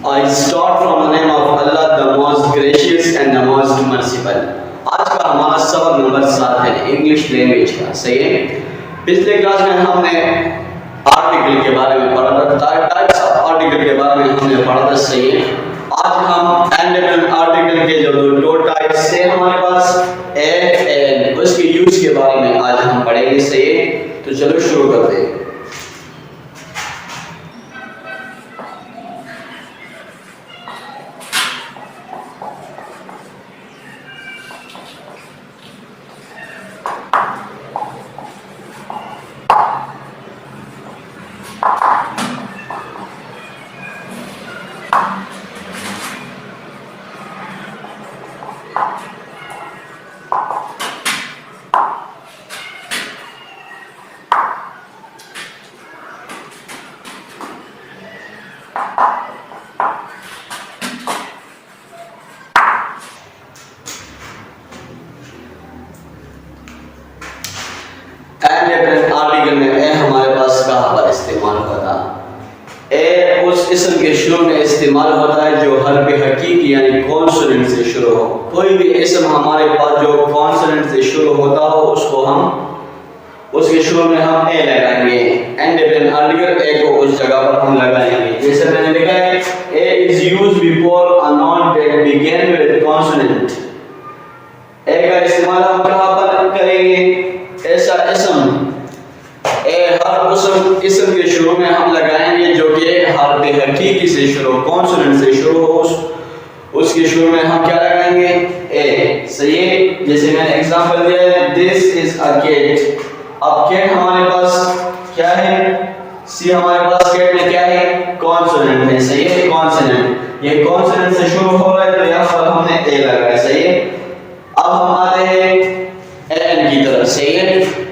I start from the name of Allah, the most gracious and the most merciful. आज का हमारा सबक number 7 है इंग्लिश लैंग्वेज का। सही है। पिछले क्लास में हमने आर्टिकल के बारे में पढ़ा था, टाइप्स ऑफ आर्टिकल के बारे में हमने पढ़ा था। सही है। आज हम इंडिपेंडेंट आर्टिकल के जो दो टाइप्स थे हमारे पास ए एंड उसके यूज के बारे में आज हम पढ़ेंगे। सही है। तो चलो शुरू करते हैं। इंडिपेंडेंट आर्टिकल में ए हमारे पास कहाँ पर इस्तेमाल होता है? ए उस इसम के शुरू में इस्तेमाल होता है जो हर्फ हकीकी यानी कॉन्सोनेंट से शुरू हो। कोई भी इसम हमारे पास जो कॉन्सोनेंट से शुरू होता हो उसको हम उसके शुरू में हम ए लगाएंगे। इंडिपेंडेंट आर्टिकल ए को उस जगह पर हम लगाएंगे। जैसे मैंने लिखा है a is used before a noun that begin with consonant. A का इस्तेमाल हम कहाँ पर करेंगे? ऐसा इसम ए हर इसम के शुरू में हम लगाएंगे जो कि हर्फ हकीकी से शुरू कॉन्सोनेंट से शुरू हो। उसके शुरू में हम क्या लगाएंगे? ए। सही है। जैसे मैंने एग्जांपल दिया है दिस इज अ कैट। अब कैट हमारे पास क्या है? सी हमारे पास कैट में क्या है? कॉन्सोनेंट है। सही है। कॉन्सोनेंट ये कॉन्सोनेंट से शुरू हो रहा है तो यहां पर हमने ए लगाया। सही है। अब हम आते हैं एन की तरफ। सही है।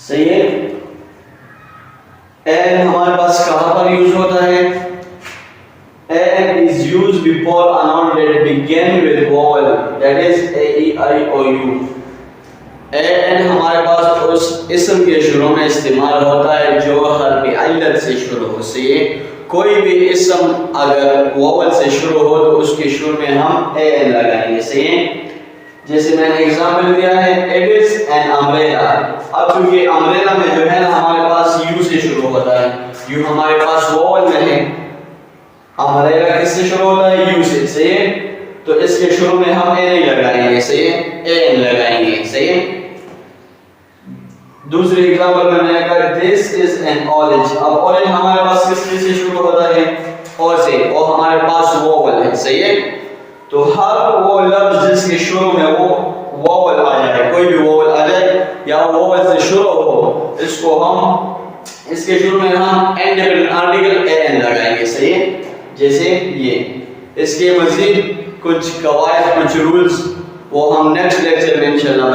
सही है। एन हमारे पास कहां पर यूज होता है? An is used before a noun that begin with vowel that is a e i o u. An हमारे पास उस इसम के शुरू में इस्तेमाल होता है जो हर्फ इल्लत से शुरू हो। सही है। कोई भी इसम अगर वोवेल से शुरू हो तो उसके शुरू में हम ए एन लगाएंगे। सही है। जैसे मैंने एग्जांपल दिया है इट इज एन अम्ब्रेला। अब चूंकि अम्ब्रेला में जो है ना हमारे पास यू से शुरू होता है, यू हमारे पास वोवेल में है। अम्ब्रेला किससे शुरू होता है? यू से। सही है। तो इसके शुरू में हम ए नहीं लगाएंगे। सही है। ए एन लगाएंगे। सही है। दूसरे एग्जांपल में मैंने कहा दिस इज एन ऑरेंज। अब ऑरेंज हमारे पास किससे से शुरू होता है? ओ से। और हमारे पास वोवेल है। सही है। तो हर वो लफ्ज जिसके शुरू में वो वोवेल आ जाए, कोई भी वोवेल आ जाए या वोवेल से शुरू हो, इसको हम इसके शुरू में हम इंडिपेंडेंट आर्टिकल ए एन लगाएंगे। सही है। जैसे ये। इसके मजीद कुछ कवायद कुछ रूल्स वो हम नेक्स्ट लेक्चर में इंशाल्लाह